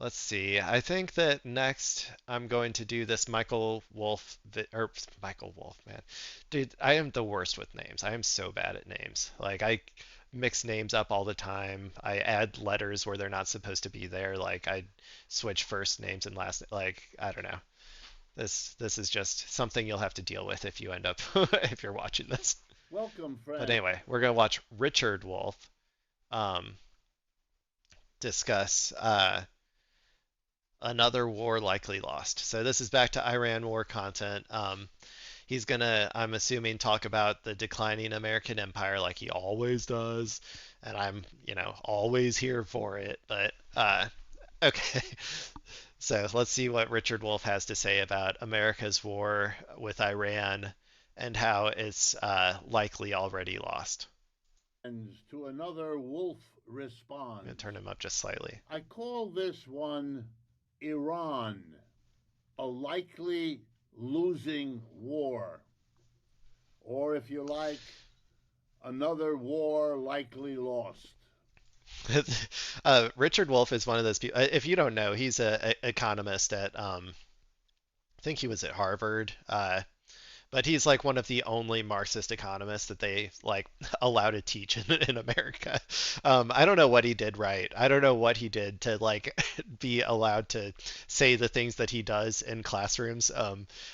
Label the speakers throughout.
Speaker 1: let's see. I think that next I'm going to do this Michael Wolff or Michael Wolff, man. Dude, I am the worst with names. I am so bad at names. Like I mix names up all the time. I add letters where they're not supposed to be there. Like I switch first names and last like I don't know. This is just something you'll have to deal with if you end up if you're watching this.
Speaker 2: Welcome,
Speaker 1: But
Speaker 2: friend.
Speaker 1: anyway, we're gonna watch Richard Wolff um, discuss another war likely lost. So this is back to Iran war content. He's gonna, I'm assuming, talk about the declining American empire like he always does, and I'm, always here for it. But okay, so let's see what Richard Wolff has to say about America's war with Iran and how it's likely already lost.
Speaker 2: And to another, Wolf
Speaker 1: I'm gonna
Speaker 2: responds.
Speaker 1: turn him up just slightly.
Speaker 2: I call this one Iran, a likely losing war. Or if you like, another war likely lost.
Speaker 1: Richard Wolff is one of those people. If you don't know, he's a economist at I think he was at Harvard. But he's like one of the only Marxist economists that they like allow to teach in America. I don't know what he did right. I don't know what he did to like be allowed to say the things that he does in classrooms.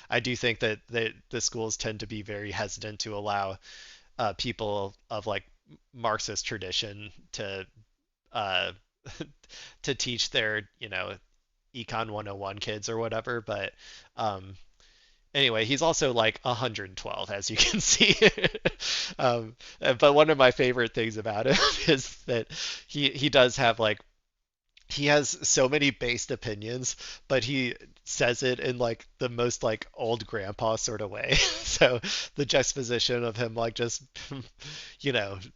Speaker 1: I do think that the schools tend to be very hesitant to allow people of like Marxist tradition uh, to teach their econ 101 kids or whatever. But um, anyway, he's also like 112, as you can see. But one of my favorite things about him is that he does have like he has so many based opinions, but he says it in like the most like old grandpa sort of way. So the juxtaposition of him like just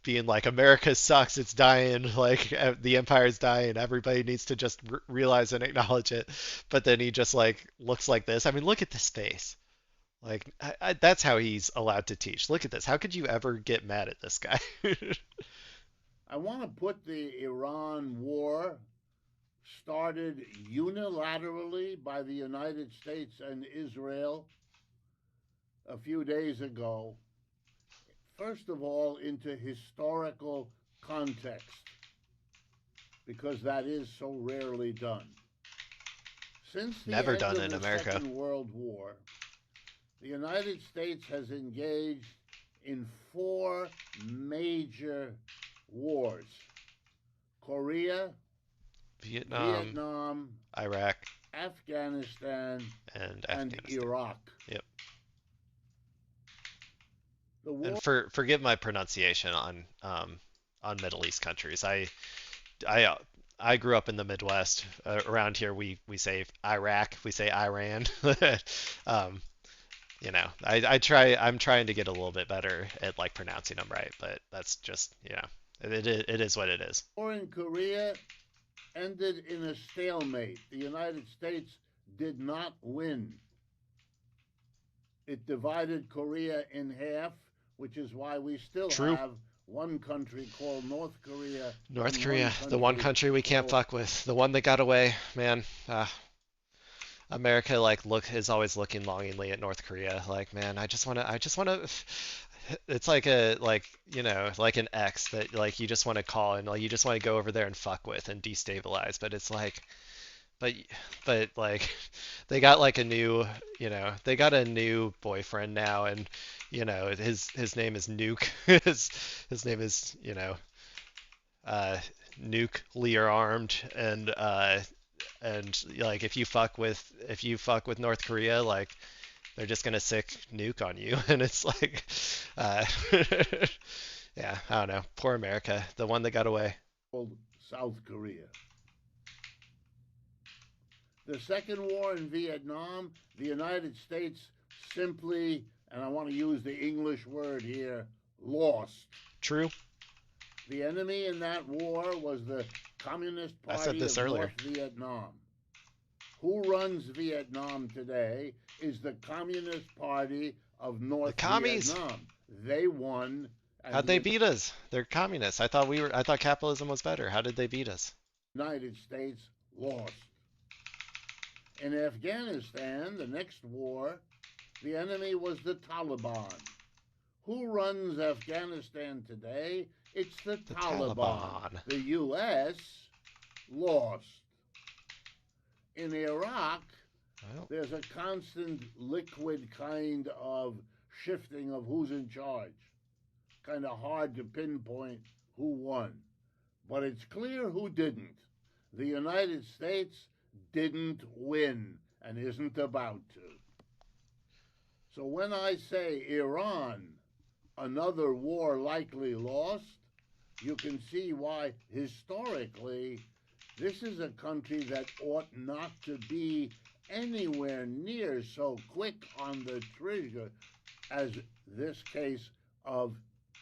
Speaker 1: being like America sucks, it's dying, like the empire's dying, everybody needs to just realize and acknowledge it. But then he just like looks like this. I mean, look at this face. Like that's how he's allowed to teach. Look at this. How could you ever get mad at this guy?
Speaker 2: I want to put the Iran war started unilaterally by the United States and Israel a few days ago, first of all, into historical context, because that is so rarely done. Since the
Speaker 1: Never
Speaker 2: end
Speaker 1: done
Speaker 2: of
Speaker 1: in
Speaker 2: the
Speaker 1: America.
Speaker 2: Second World War, the United States has engaged in four major wars: Korea,
Speaker 1: Vietnam,
Speaker 2: Vietnam,
Speaker 1: Iraq,
Speaker 2: Afghanistan,
Speaker 1: and
Speaker 2: and
Speaker 1: Afghanistan.
Speaker 2: Iraq.
Speaker 1: Yep.
Speaker 2: The
Speaker 1: And
Speaker 2: war
Speaker 1: forgive my pronunciation on Middle East countries. I I grew up in the Midwest. Around here, we say Iraq, we say Iran. um, I try. I'm trying to get a little bit better at like pronouncing them right, but that's just it is what it is.
Speaker 2: in Korea ended in a stalemate. The United States did not win. It divided Korea in half, which is why we still
Speaker 1: True.
Speaker 2: have one country called North Korea
Speaker 1: North
Speaker 2: and one
Speaker 1: Korea, the one
Speaker 2: country
Speaker 1: country we can't
Speaker 2: called
Speaker 1: fuck with, the one that got away, man. America like look is always looking longingly at North Korea. Like, man, I just wanna. It's like like an ex that like you just want to call and like you just want to go over there and fuck with and destabilize. But it's like, but but like they got like a new, they got a new boyfriend now, and his name is Nuke. His name is uh, nuclear armed, and like if you fuck with North Korea, like they're just gonna sick nuke on you, and it's like, uh, yeah, I don't know. Poor America, the one that got away.
Speaker 2: South Korea. The second war in Vietnam, the United States simply, and I want to use the English word here, lost.
Speaker 1: True.
Speaker 2: The enemy in that war was the Communist
Speaker 1: I said
Speaker 2: Party
Speaker 1: this
Speaker 2: of
Speaker 1: earlier.
Speaker 2: North Vietnam. Who runs Vietnam today is the Communist Party of
Speaker 1: The
Speaker 2: North
Speaker 1: commies.
Speaker 2: Vietnam. They won, and
Speaker 1: How'd they beat us? They're communists. I thought capitalism was better. How did they beat us?
Speaker 2: United States lost. In Afghanistan, the next war, the enemy was the Taliban. Who runs Afghanistan today? It's the
Speaker 1: The
Speaker 2: Taliban.
Speaker 1: Taliban.
Speaker 2: The U.S. lost. In Iraq,
Speaker 1: Well,
Speaker 2: there's a constant liquid kind of shifting of who's in charge. Kind of hard to pinpoint who won. But it's clear who didn't. The United States didn't win and isn't about to. So when I say Iran, another war likely lost, you can see why historically this is a country that ought not to be anywhere near so quick on the trigger as this case of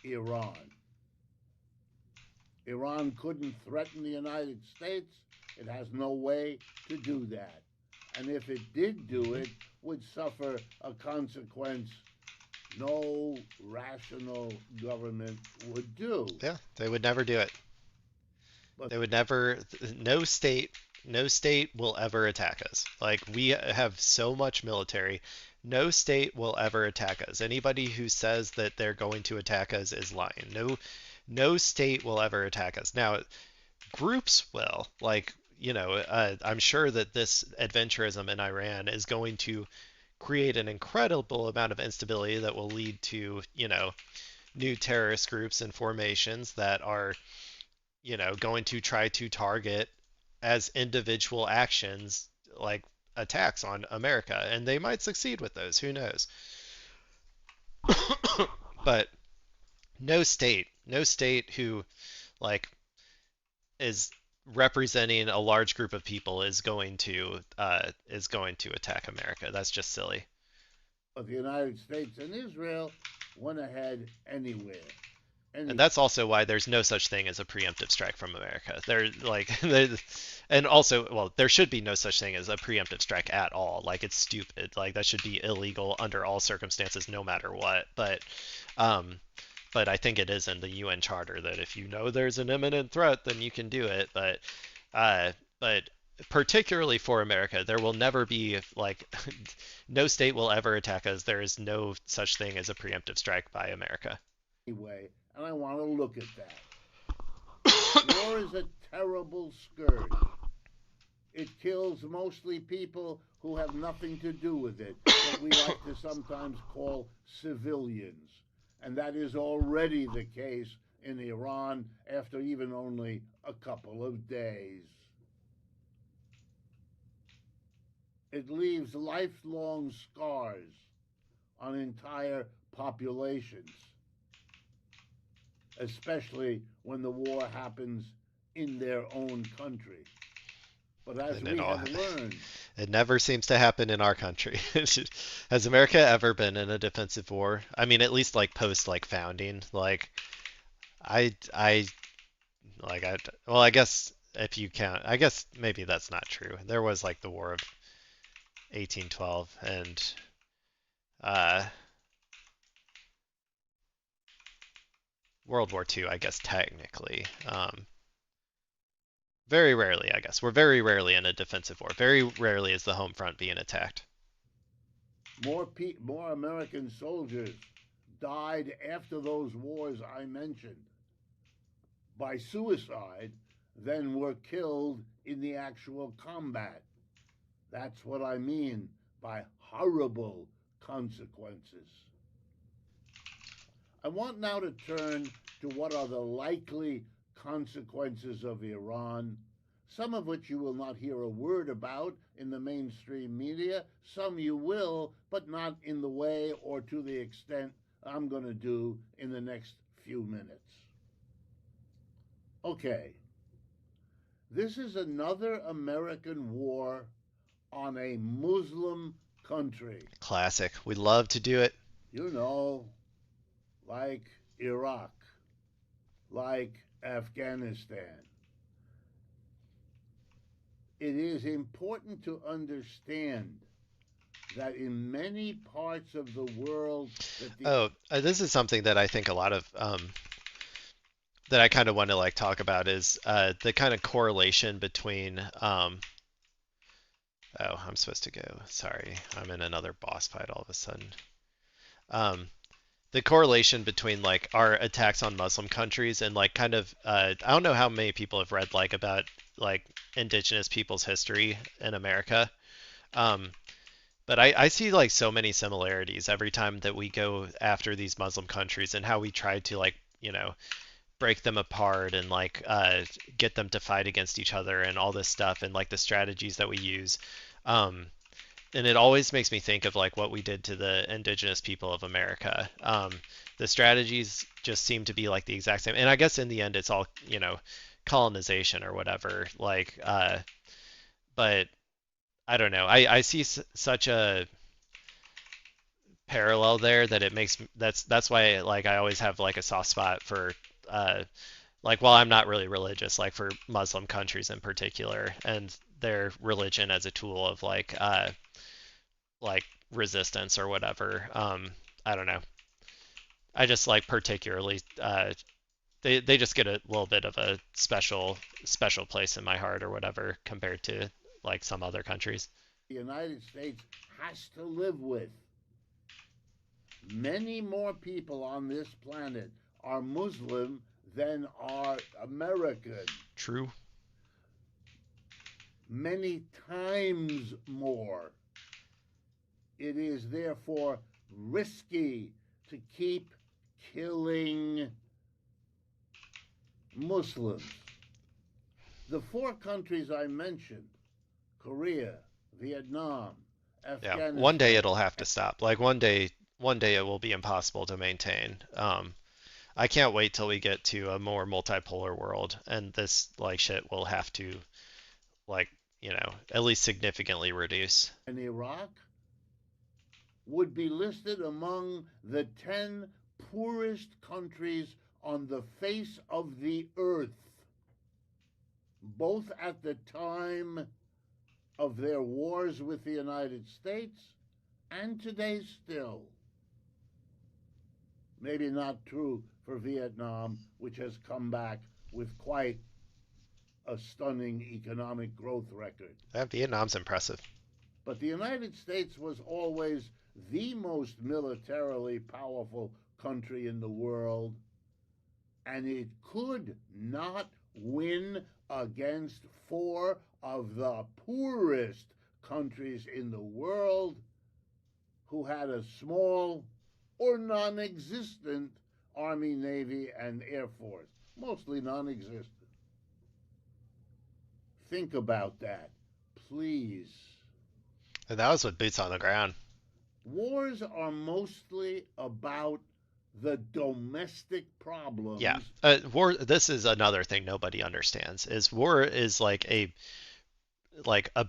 Speaker 2: Iran. Iran couldn't threaten the United States. It has no way to do that. And if it did do it, would suffer a consequence no rational government would do.
Speaker 1: yeah, they would never do it.
Speaker 2: But
Speaker 1: They would never, no state will ever attack us. Like, we have so much military. No state will ever attack us. Anybody who says that they're going to attack us is lying. No state will ever attack us. Now, groups will. Like, I'm sure that this adventurism in Iran is going to create an incredible amount of instability that will lead to, new terrorist groups and formations that are, going to try to target as individual actions, like attacks on America. And they might succeed with those. Who knows? But no state who, like, is representing a large group of people is going to attack America. That's just silly.
Speaker 2: the United States and Israel went ahead anywhere.
Speaker 1: And
Speaker 2: Any
Speaker 1: that's also why there's no such thing as a preemptive strike from America. There, like, and also, well, there should be no such thing as a preemptive strike at all. Like, it's stupid. Like, that should be illegal under all circumstances, no matter what. Um, but I think it is in the UN Charter that if you know there's an imminent threat, then you can do it. But particularly for America, there will never be, like, no state will ever attack us. There is no such thing as a preemptive strike by America.
Speaker 2: anyway, and I want to look at that. War is a terrible scourge. It kills mostly people who have nothing to do with it, what we like to sometimes call civilians. And that is already the case in Iran after even only a couple of days. It leaves lifelong scars on entire populations, especially when the war happens in their own country. But as
Speaker 1: And
Speaker 2: we have learned,
Speaker 1: it never seems to happen in our country. Has America ever been in a defensive war? I mean, at least like post like founding. Like I well, I guess if you count, I guess maybe that's not true. There was like the War of 1812 and uh, World War II, I guess technically. Very rarely, I guess. We're very rarely in a defensive war. Very rarely is the home front being attacked.
Speaker 2: more American soldiers died after those wars I mentioned by suicide than were killed in the actual combat. That's what I mean by horrible consequences. I want now to turn to what are the likely consequences of Iran, some of which you will not hear a word about in the mainstream media, some you will, but not in the way or to the extent I'm going to do in the next few minutes. Okay, this is another American war on a Muslim country.
Speaker 1: Classic. We love to do it.
Speaker 2: You know, like Iraq, like Afghanistan. It is important to understand that in many parts of the world that the
Speaker 1: Oh, this is something that I think a lot of that I kind of want to like talk about is the kind of correlation between Oh, I'm supposed to go. Sorry, I'm in another boss fight all of a sudden. Um, the correlation between like our attacks on Muslim countries and like kind of I don't know how many people have read like about like indigenous people's history in America. Um, but I see like so many similarities every time that we go after these Muslim countries and how we try to like, break them apart and like get them to fight against each other and all this stuff and like the strategies that we use. Um, and it always makes me think of like what we did to the indigenous people of America. The strategies just seem to be like the exact same. And I guess in the end, it's all, colonization or whatever. Like, but I don't know. I see such a parallel there that it makes that's why like I always have like a soft spot for uh like while I'm not really religious, like for Muslim countries in particular and their religion as a tool of like resistance or whatever. I don't know. I just like particularly they just get a little bit of a special place in my heart or whatever compared to like some other countries.
Speaker 2: The United States has to live with. Many more people on this planet are Muslim than are American.
Speaker 1: True.
Speaker 2: Many times more. It is therefore risky to keep killing Muslims. The four countries I mentioned, Korea, Vietnam,
Speaker 1: Yeah. One day
Speaker 2: Afghanistan,
Speaker 1: it'll have to stop. Like one day it will be impossible to maintain. I can't wait till we get to a more multipolar world, and this like shit will have to like at least significantly reduce.
Speaker 2: and Iraq would be listed among the 10 poorest countries on the face of the earth, both at the time of their wars with the United States and today still. Maybe not true for Vietnam, which has come back with quite a stunning economic growth record.
Speaker 1: Vietnam's impressive.
Speaker 2: But the United States was always the most militarily powerful country in the world, and it could not win against four of the poorest countries in the world who had a small or non existent Army, Navy, and Air Force, mostly non existent. Think about that, please.
Speaker 1: And that was with boots on the ground.
Speaker 2: Wars are mostly about the domestic
Speaker 1: Yeah.
Speaker 2: problems.
Speaker 1: War. This is another thing nobody understands. Is war is like a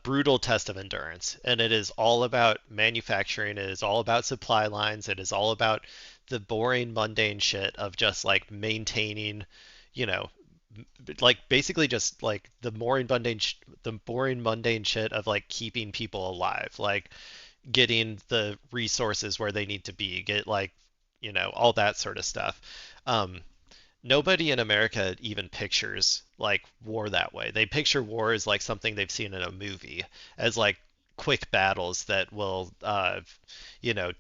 Speaker 1: brutal test of endurance, and it is all about manufacturing. It is all about supply lines. It is all about the boring, mundane shit of just like maintaining, you know, like basically just like the boring, mundane shit of like keeping people alive, like getting the resources where they need to be, get like, all that sort of stuff. Um, Nobody in America even pictures like war that way. They picture war as like something they've seen in a movie, as like quick battles that will,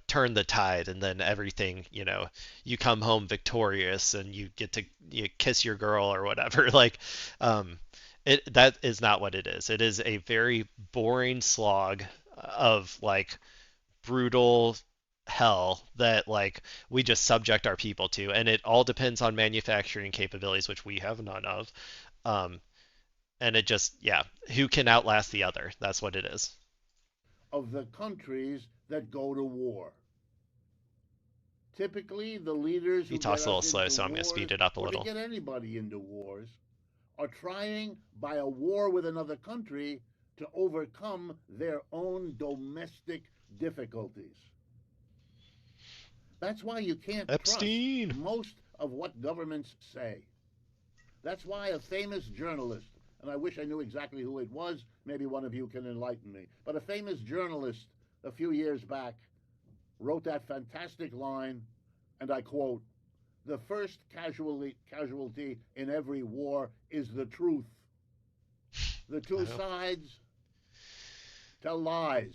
Speaker 1: turn the tide, and then everything, you come home victorious and you get to kiss your girl or whatever. Like, um, that is not what it is. It is a very boring slog of like brutal hell that like we just subject our people to, and it all depends on manufacturing capabilities, which we have none of. um and it just, yeah, who can outlast the other, that's what it is.
Speaker 2: Of the countries that go to war. Typically, the leaders
Speaker 1: He
Speaker 2: who get
Speaker 1: talks a little
Speaker 2: us
Speaker 1: slow,
Speaker 2: into
Speaker 1: so I'm going to speed
Speaker 2: wars,
Speaker 1: it up a
Speaker 2: or to
Speaker 1: little.
Speaker 2: get anybody into wars, are trying by a war with another country to overcome their own domestic difficulties. That's why you can't trust
Speaker 1: Epstein.
Speaker 2: most of what governments say. That's why a famous journalist, and I wish I knew exactly who it was, maybe one of you can enlighten me, but a famous journalist a few years back wrote that fantastic line, and I quote, "The first casualty in every war is the truth. The
Speaker 1: I
Speaker 2: two
Speaker 1: know.
Speaker 2: sides tell lies.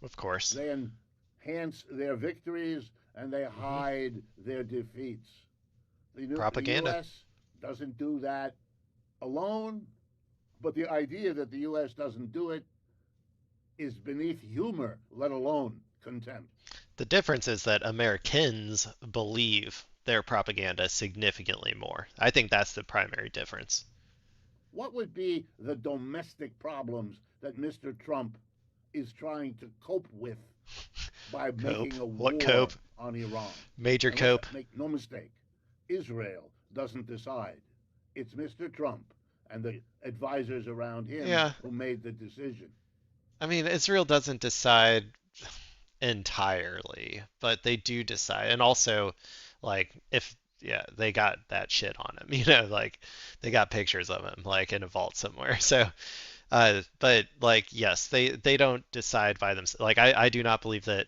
Speaker 1: Of course.
Speaker 2: They enhance their victories and they
Speaker 1: Hmm.
Speaker 2: hide their defeats. The
Speaker 1: Propaganda.
Speaker 2: U.S. doesn't do that alone, but the idea that the U.S. doesn't do it is beneath humor, let alone contempt.
Speaker 1: The difference is that Americans believe their propaganda significantly more. I think that's the primary difference.
Speaker 2: What would be the domestic problems that Mr. Trump is trying to cope with by
Speaker 1: Cope?
Speaker 2: making a
Speaker 1: What cope?
Speaker 2: war on Iran?
Speaker 1: Major
Speaker 2: And let's
Speaker 1: cope?
Speaker 2: make no mistake, Israel doesn't decide. It's Mr. Trump and the advisors around him
Speaker 1: Yeah.
Speaker 2: who made the decision.
Speaker 1: I mean, Israel doesn't decide entirely, but they do decide. And also, like, if, yeah, they got that shit on him, like, they got pictures of him, like, in a vault somewhere. So, but like yes, they don't decide by themselves. Like I do not believe that.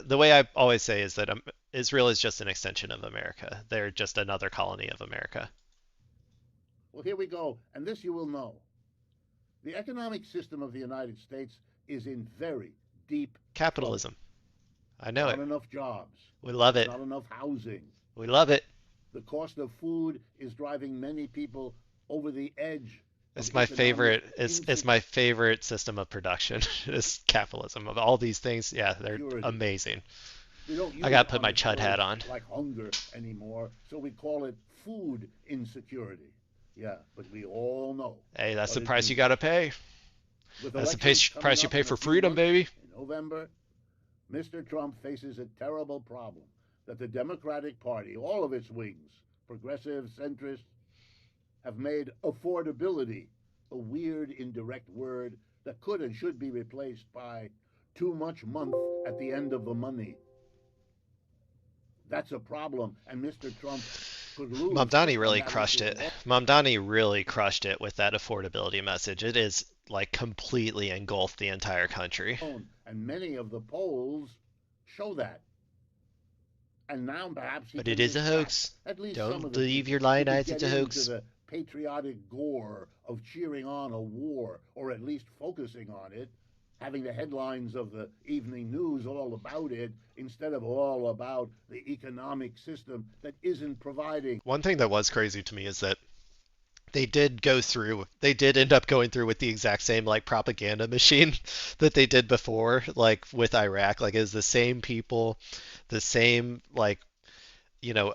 Speaker 1: The way I always say is that Israel is just an extension of America. They're just another colony of America.
Speaker 2: Well, here we go, and this you will know. The economic system of the United States is in very deep trouble.
Speaker 1: Capitalism. I
Speaker 2: There
Speaker 1: know it.
Speaker 2: aren't enough jobs.
Speaker 1: We love
Speaker 2: There's
Speaker 1: it.
Speaker 2: not enough housing.
Speaker 1: We love it.
Speaker 2: The cost of food is driving many people over the edge of
Speaker 1: It's my
Speaker 2: economic
Speaker 1: favorite. It's my favorite system of production. Is capitalism. Of all these things, yeah, they're
Speaker 2: insecurity.
Speaker 1: amazing.
Speaker 2: We don't
Speaker 1: I
Speaker 2: use
Speaker 1: gotta put my
Speaker 2: honest
Speaker 1: chud hat
Speaker 2: words
Speaker 1: on.
Speaker 2: like hunger anymore, so we call it food insecurity. Yeah, but we all know
Speaker 1: Hey, that's
Speaker 2: what
Speaker 1: the
Speaker 2: it
Speaker 1: price you
Speaker 2: means.
Speaker 1: gotta pay.
Speaker 2: With
Speaker 1: That's the
Speaker 2: elections coming
Speaker 1: price you
Speaker 2: up
Speaker 1: pay
Speaker 2: in a
Speaker 1: for
Speaker 2: few
Speaker 1: freedom,
Speaker 2: months,
Speaker 1: baby.
Speaker 2: in November, Mr. Trump faces a terrible problem that the Democratic Party, all of its wings, progressive, centrist, have made affordability a weird, indirect word that could and should be replaced by too much month at the end of the money. That's a problem, and Mr. Trump could lose
Speaker 1: Mamdani
Speaker 2: just on
Speaker 1: really
Speaker 2: that
Speaker 1: crushed
Speaker 2: issue
Speaker 1: it.
Speaker 2: alone.
Speaker 1: Mamdani really crushed it with that affordability message. It is like completely engulfed the entire country.
Speaker 2: And many of the polls show that. And now perhaps he
Speaker 1: But it
Speaker 2: can
Speaker 1: is a
Speaker 2: distract
Speaker 1: hoax.
Speaker 2: at least some
Speaker 1: Don't
Speaker 2: of the
Speaker 1: believe your
Speaker 2: people who could
Speaker 1: Lionites, it's
Speaker 2: get
Speaker 1: a
Speaker 2: into
Speaker 1: hoax.
Speaker 2: the patriotic gore of cheering on a war, or at least focusing on it, having the headlines of the evening news all about it, instead of all about the economic system that isn't providing.
Speaker 1: One thing that was crazy to me is that they did end up going through with the exact same like propaganda machine that they did before, like with Iraq. Like it's the same people, the same like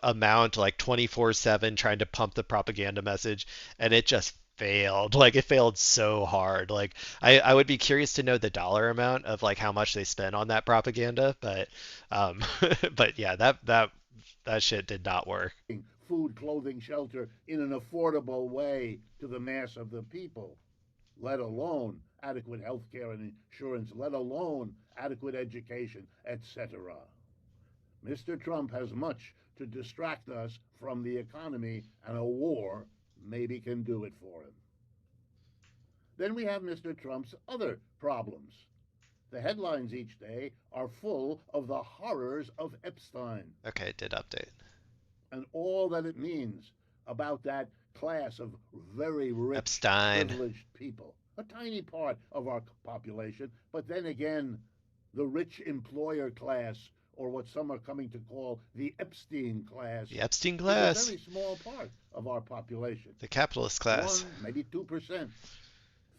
Speaker 1: amount like 24/7 trying to pump the propaganda message, and it just failed. Like it failed so hard. Like I would be curious to know the dollar amount of like how much they spent on that propaganda, but but yeah, that shit did not work.
Speaker 2: Food, clothing, shelter in an affordable way to the mass of the people, let alone adequate health care and insurance, let alone adequate education, etc. Mr. Trump has much to distract us from the economy, and a war maybe can do it for him. Then we have Mr. Trump's other problems. The headlines each day are full of the horrors of Epstein
Speaker 1: Okay, it did update.
Speaker 2: and all that it means about that class of very rich,
Speaker 1: Epstein.
Speaker 2: privileged people. A tiny part of our population, but then again, the rich employer class, or what some are coming to call the Epstein class,
Speaker 1: The Epstein
Speaker 2: is a
Speaker 1: class.
Speaker 2: very small part of our population.
Speaker 1: The capitalist class.
Speaker 2: 1, maybe 2%,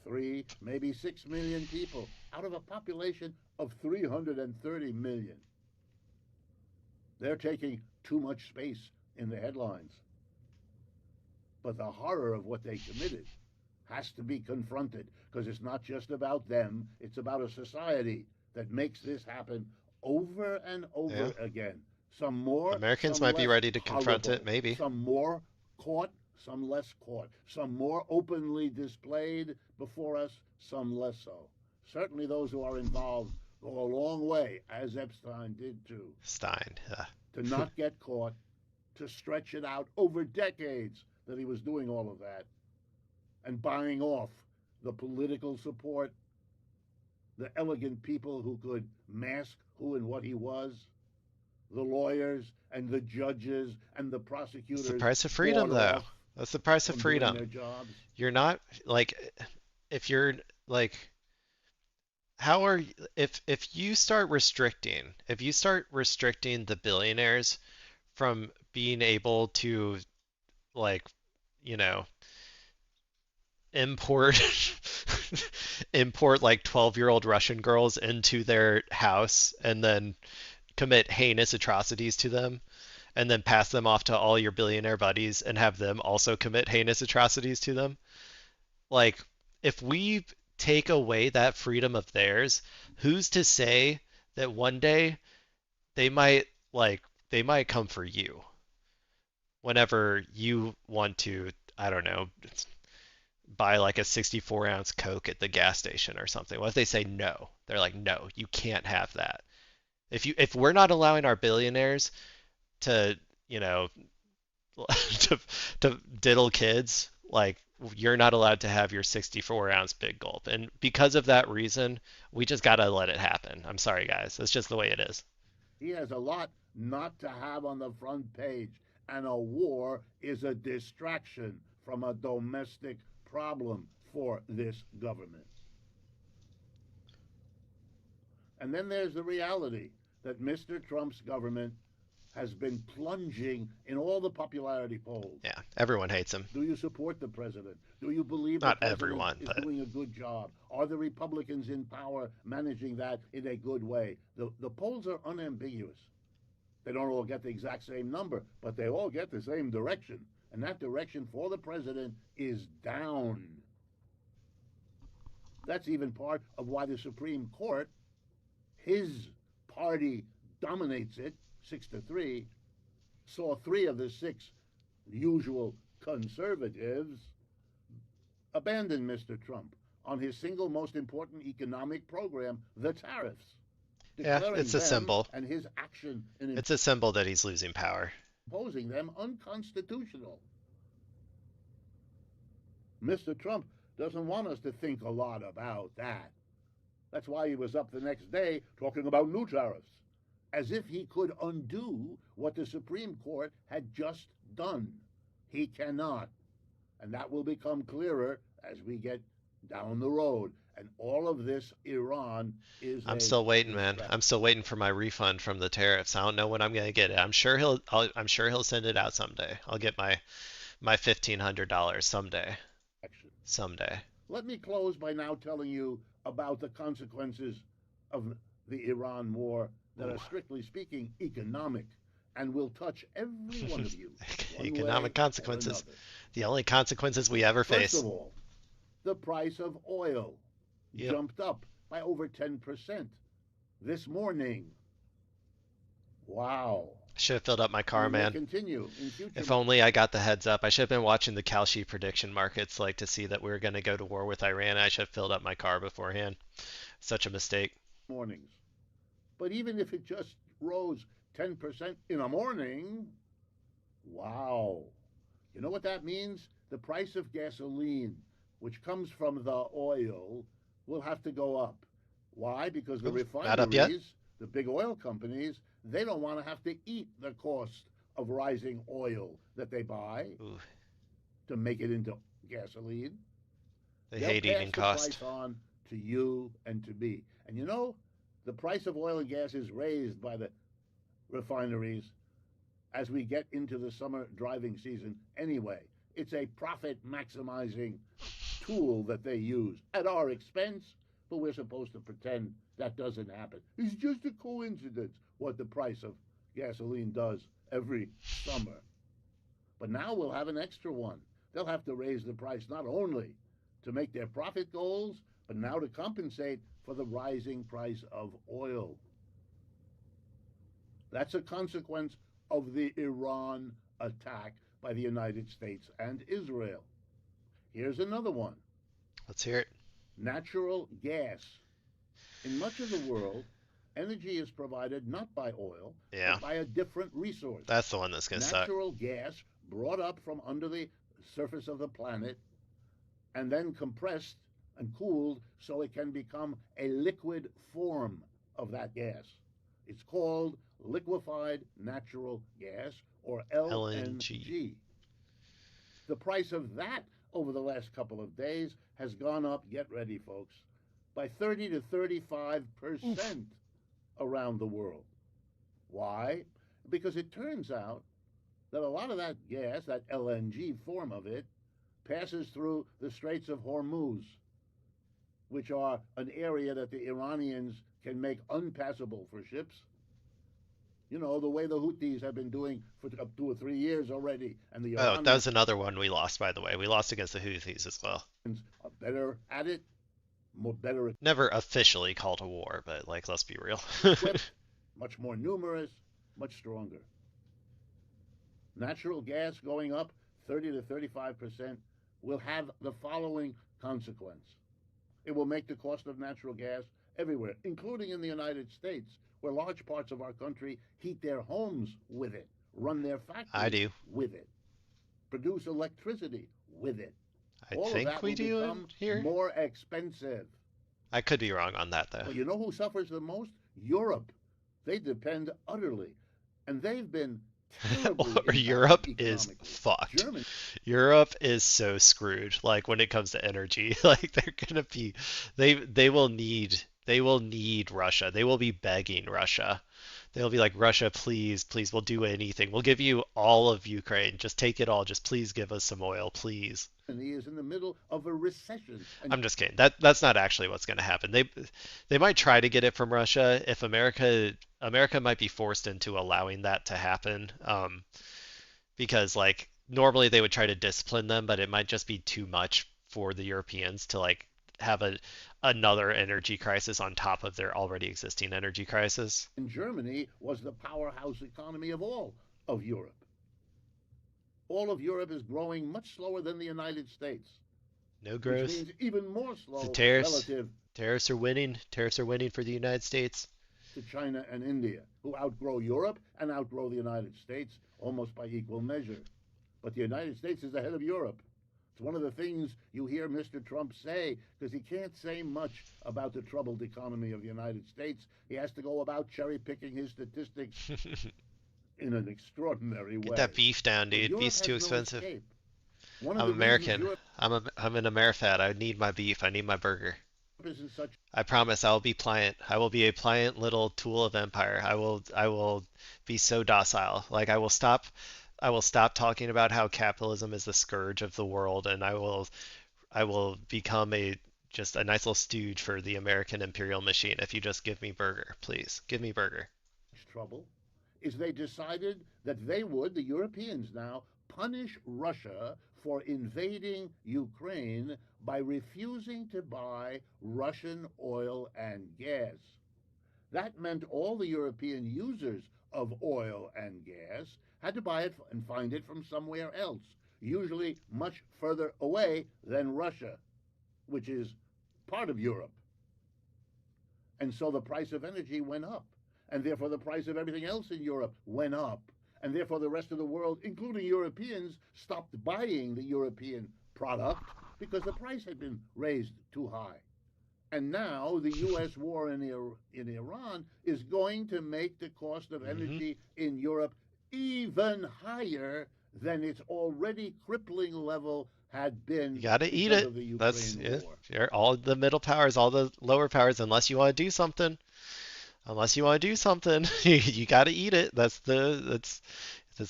Speaker 2: 3, maybe 6 million people out of a population of 330 million. They're taking too much space in the headlines. But the horror of what they committed has to be confronted because it's not just about them, it's about a society that makes this happen over and
Speaker 1: Yeah.
Speaker 2: over again. Some more,
Speaker 1: Americans
Speaker 2: some
Speaker 1: might be
Speaker 2: less
Speaker 1: ready to confront it,
Speaker 2: horrible,
Speaker 1: maybe.
Speaker 2: some more caught, some less caught, some more openly displayed before us, some less so. Certainly those who are involved go a long way, as Epstein did too,
Speaker 1: Stein.
Speaker 2: to not get caught, to stretch it out over decades that he was doing all of that and buying off the political support, the elegant people who could mask who and what he was, the lawyers and the judges and the
Speaker 1: It's the
Speaker 2: prosecutors
Speaker 1: price of freedom,
Speaker 2: bought
Speaker 1: though.
Speaker 2: off
Speaker 1: That's the price of
Speaker 2: from doing
Speaker 1: freedom.
Speaker 2: their jobs.
Speaker 1: You're not like if you're like how are if you start restricting the billionaires from being able to like you know import import like 12-year-old Russian girls into their house and then commit heinous atrocities to them and then pass them off to all your billionaire buddies and have them also commit heinous atrocities to them. Like, if we take away that freedom of theirs, who's to say that one day they might like they might come for you whenever you want to, I don't know, buy like a 64-ounce Coke at the gas station or something. What if they say no? They're like, no, you can't have that. If we're not allowing our billionaires to, you know, to to diddle kids, like you're not allowed to have your 64-ounce big gulp. And because of that reason, we just gotta let it happen. I'm sorry, guys. That's just the way it is.
Speaker 2: He has a lot not to have on the front page, and a war is a distraction from a domestic problem for this government. And then there's the reality that Mr. Trump's government has been plunging in all the popularity polls.
Speaker 1: Yeah, everyone hates him.
Speaker 2: Do you support the president? Do you believe the
Speaker 1: Not
Speaker 2: president
Speaker 1: everyone,
Speaker 2: is
Speaker 1: but
Speaker 2: doing a good job? Are the Republicans in power managing that in a good way? The polls are unambiguous. They don't all get the exact same number, but they all get the same direction. And that direction for the president is down. That's even part of why the Supreme Court, his party dominates it 6-3, saw 3 of the 6 usual conservatives abandon Mr. Trump on his single most important economic program, the tariffs,
Speaker 1: yeah,
Speaker 2: declaring
Speaker 1: it's a
Speaker 2: them
Speaker 1: symbol.
Speaker 2: and his action in
Speaker 1: It's a symbol that he's losing power.
Speaker 2: imposing them unconstitutional. Mr. Trump doesn't want us to think a lot about that. That's why he was up the next day talking about new tariffs, as if he could undo what the Supreme Court had just done. He cannot. And that will become clearer as we get down the road. And all of this Iran is
Speaker 1: I'm
Speaker 2: a
Speaker 1: still waiting, man.
Speaker 2: distraction.
Speaker 1: I'm still waiting for my refund from the tariffs. I don't know when I'm gonna get it. I'm sure he'll send it out someday. I'll get my $1,500 someday. Someday.
Speaker 2: Let me close by now telling you about the consequences of the Iran war that
Speaker 1: Ooh.
Speaker 2: are, strictly speaking, economic and will touch every one of you, one way
Speaker 1: Economic
Speaker 2: or
Speaker 1: consequences.
Speaker 2: another.
Speaker 1: The only consequences we ever
Speaker 2: First
Speaker 1: face.
Speaker 2: of all, the price of oil
Speaker 1: Yep.
Speaker 2: jumped up by over 10% this morning. Wow.
Speaker 1: Should have filled up my
Speaker 2: And
Speaker 1: car,
Speaker 2: it may
Speaker 1: man.
Speaker 2: continue in future
Speaker 1: If
Speaker 2: months.
Speaker 1: only I got the heads up. I should have been watching the Kalshi prediction markets, like to see that we were going to go to war with Iran. I should have filled up my car beforehand. Such a mistake.
Speaker 2: Mornings. But even if it just rose 10% in a morning, wow. You know what that means? The price of gasoline, which comes from the oil, will have to go up. Why? Because the
Speaker 1: Ooh, not up yet?
Speaker 2: refineries, the big oil companies, they don't want to have to eat the cost of rising oil that they buy
Speaker 1: Ooh,
Speaker 2: to make it into gasoline.
Speaker 1: they
Speaker 2: They'll
Speaker 1: hate
Speaker 2: pass
Speaker 1: eating
Speaker 2: the
Speaker 1: cost.
Speaker 2: price on to you and to me. And you know, the price of oil and gas is raised by the refineries as we get into the summer driving season anyway. It's a profit maximizing tool that they use at our expense, but we're supposed to pretend that doesn't happen. It's just a coincidence what the price of gasoline does every summer. But now we'll have an extra one. They'll have to raise the price not only to make their profit goals, but now to compensate for the rising price of oil. That's a consequence of the Iran attack by the United States and Israel. Here's another one:
Speaker 1: Let's hear it.
Speaker 2: natural gas. In much of the world, energy is provided not by oil,
Speaker 1: Yeah,
Speaker 2: but by a different resource.
Speaker 1: that's the one that's going to suck.
Speaker 2: Natural gas brought up from under the surface of the planet and then compressed and cooled so it can become a liquid form of that gas. It's called liquefied natural gas, or
Speaker 1: LNG.
Speaker 2: LNG. The price of that over the last couple of days has gone up, get ready, folks, by 30 to
Speaker 1: Oof.
Speaker 2: 35% around the world. Why? Because it turns out that a lot of that gas, that LNG form of it, passes through the Straits of Hormuz, which are an area that the Iranians can make unpassable for ships. You know, the way the Houthis have been doing for 2 or 3 years already, and the
Speaker 1: Oh, that
Speaker 2: Iranians
Speaker 1: was another one we lost, by the way. We lost against the Houthis as well.
Speaker 2: are better at it, more better
Speaker 1: Never officially called a war, but like, let's be real.
Speaker 2: equipped, much more numerous, much stronger. Natural gas going up 30 to 35% will have the following consequence. It will make the cost of natural gas everywhere, including in the United States, where large parts of our country heat their homes with it, run their
Speaker 1: I
Speaker 2: factories
Speaker 1: do.
Speaker 2: with it, produce electricity with it.
Speaker 1: I
Speaker 2: All of
Speaker 1: think
Speaker 2: that
Speaker 1: we
Speaker 2: will
Speaker 1: do in
Speaker 2: become
Speaker 1: here.
Speaker 2: more expensive.
Speaker 1: I could be wrong on that though.
Speaker 2: Well, you know who suffers the most? Europe. They depend utterly. And they've been terribly
Speaker 1: Or
Speaker 2: impacted
Speaker 1: Europe is
Speaker 2: economically.
Speaker 1: fucked.
Speaker 2: Germany
Speaker 1: Europe is so screwed. Like when it comes to energy, like they're gonna be, they will need Russia. They will be begging Russia. They'll be like, Russia, please, please, we'll do anything. We'll give you all of Ukraine. Just take it all. Just please give us some oil, please.
Speaker 2: is in the middle of a recession. And
Speaker 1: I'm just kidding. That's not actually what's going to happen. They might try to get it from Russia if America might be forced into allowing that to happen. Because like normally they would try to discipline them, but it might just be too much for the Europeans to like have another energy crisis on top of their already existing energy crisis.
Speaker 2: Germany was the powerhouse economy of all of Europe. All of Europe is growing much slower than the United States,
Speaker 1: No
Speaker 2: which
Speaker 1: growth.
Speaker 2: means even more
Speaker 1: The
Speaker 2: slow
Speaker 1: tariffs.
Speaker 2: relative
Speaker 1: Tariffs are winning. Tariffs are winning for the United States.
Speaker 2: to China and India, who outgrow Europe and outgrow the United States almost by equal measure. But the United States is ahead of Europe. It's one of the things you hear Mr. Trump say, because he can't say much about the troubled economy of the United States. He has to go about cherry picking his statistics in an extraordinary
Speaker 1: Get that
Speaker 2: way.
Speaker 1: beef down,
Speaker 2: But
Speaker 1: dude.
Speaker 2: Europe
Speaker 1: Beef's too
Speaker 2: has no
Speaker 1: expensive.
Speaker 2: escape. One of
Speaker 1: I'm
Speaker 2: the reasons
Speaker 1: American.
Speaker 2: Europe
Speaker 1: I'm an Amerifat. I need my beef. I need my burger.
Speaker 2: is in such
Speaker 1: I promise I will be pliant. I will be a pliant little tool of empire. I will be so docile. Like I will stop talking about how capitalism is the scourge of the world and I will become a just a nice little stooge for the American imperial machine if you just give me burger, please. Give me burger.
Speaker 2: trouble is they decided that they would, the Europeans now, punish Russia for invading Ukraine by refusing to buy Russian oil and gas. That meant all the European users of oil and gas had to buy it and find it from somewhere else, usually much further away than Russia, which is part of Europe. And so the price of energy went up. And therefore the price of everything else in Europe went up. And therefore the rest of the world, including Europeans, stopped buying the European product because the price had been raised too high. And now the U.S. war in Iran is going to make the cost of
Speaker 1: Hmm.
Speaker 2: energy in Europe even higher than its already crippling level had
Speaker 1: You
Speaker 2: been
Speaker 1: gotta eat
Speaker 2: because
Speaker 1: it.
Speaker 2: of the
Speaker 1: That's
Speaker 2: Ukraine
Speaker 1: yeah,
Speaker 2: war.
Speaker 1: all the middle powers, all the lower powers, unless you want to do something. Unless you want to do something, you gotta eat it. That's the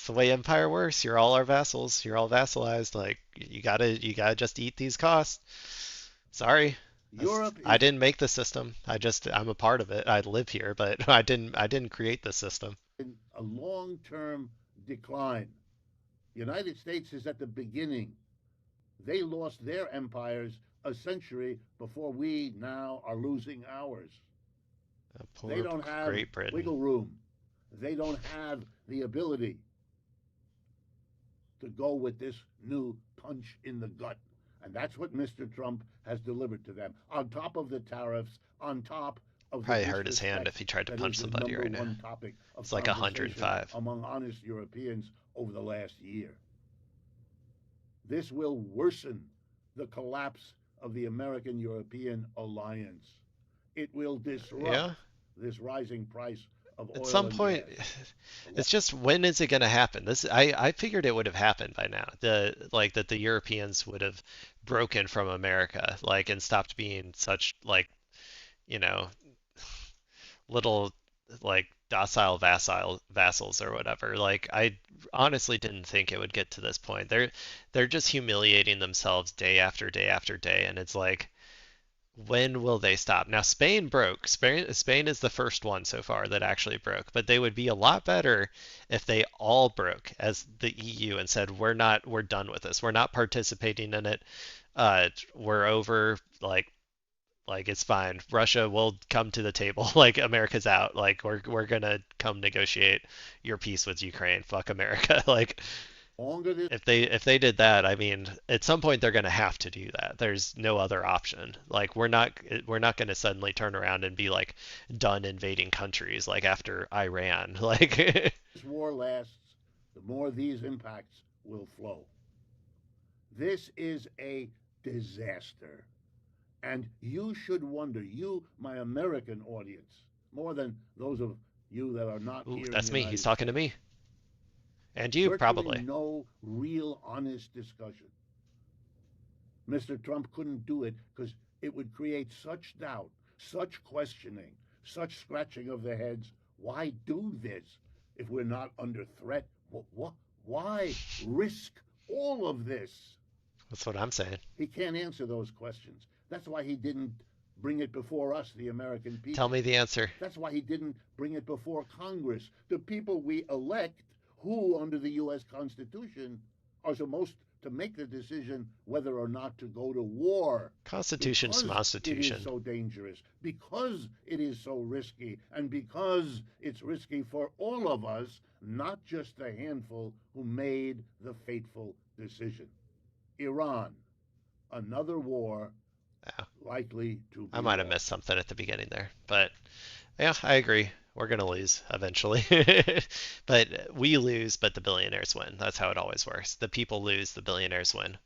Speaker 1: way empire works. You're all our vassals. You're all vassalized. Like you gotta just eat these costs. Sorry.
Speaker 2: Europe
Speaker 1: I
Speaker 2: is
Speaker 1: didn't make the system. I'm a part of it. I live here, but I didn't create the system.
Speaker 2: in a long term decline. The United States is at the beginning. They lost their empires a century before we now are losing ours. They
Speaker 1: Poor
Speaker 2: don't have
Speaker 1: Great Britain.
Speaker 2: wiggle room. They don't have the ability to go with this new punch in the gut. And that's what Mr. Trump has delivered to them. On top of the tariffs, on top of the
Speaker 1: Probably hurt his hand
Speaker 2: disrespect
Speaker 1: if he tried to
Speaker 2: that
Speaker 1: punch
Speaker 2: is the
Speaker 1: somebody
Speaker 2: number
Speaker 1: right now.
Speaker 2: one topic of
Speaker 1: It's like
Speaker 2: conversation
Speaker 1: 105.
Speaker 2: among honest Europeans over the last year. This will worsen the collapse of the American European alliance. It will disrupt
Speaker 1: Yeah.
Speaker 2: this rising price of
Speaker 1: At
Speaker 2: oil
Speaker 1: some
Speaker 2: and
Speaker 1: point,
Speaker 2: gas.
Speaker 1: it's just when is it going to happen? I figured it would have happened by now. That the Europeans would have broken from America, like and stopped being such like you know, little like docile vassals or whatever. Like I honestly didn't think it would get to this point. They're just humiliating themselves day after day after day, and it's like when will they stop? Now Spain broke. Spain is the first one so far that actually broke, but they would be a lot better if they all broke as the EU and said we're done with this. We're not participating in it. We're over. Like it's fine. Russia will come to the table. Like America's out. Like we're gonna come negotiate your peace with Ukraine. Fuck America. Like
Speaker 2: Longer this
Speaker 1: if they did that, I mean, at some point they're gonna have to do that. There's no other option. Like we're not gonna suddenly turn around and be like done invading countries like after Iran. Like
Speaker 2: war lasts, the more these impacts will flow. This is a disaster. And you should wonder, you, my American audience, more than those of you that are not
Speaker 1: ooh,
Speaker 2: here in the
Speaker 1: that's me. He's
Speaker 2: United
Speaker 1: talking to
Speaker 2: States,
Speaker 1: me. And you
Speaker 2: virtually
Speaker 1: probably.
Speaker 2: no real honest discussion. Mr. Trump couldn't do it because it would create such doubt, such questioning, such scratching of the heads. Why do this if we're not under threat? Why risk all of this?
Speaker 1: That's what I'm saying.
Speaker 2: He can't answer those questions. That's why he didn't bring it before us, the American
Speaker 1: Tell
Speaker 2: people.
Speaker 1: me the answer.
Speaker 2: That's why he didn't bring it before Congress, the people we elect, who, under the U.S. Constitution, are supposed to make the decision whether or not to go to war
Speaker 1: Constitution,
Speaker 2: because it is
Speaker 1: Constitution.
Speaker 2: so dangerous, because it is so risky, and because it's risky for all of us, not just the handful who made the fateful decision. Iran, another war
Speaker 1: Yeah,
Speaker 2: likely to
Speaker 1: I
Speaker 2: be
Speaker 1: might have missed
Speaker 2: lost.
Speaker 1: something at the beginning there, but yeah, I agree. We're gonna lose eventually. But we lose, but the billionaires win. That's how it always works. The people lose, the billionaires win.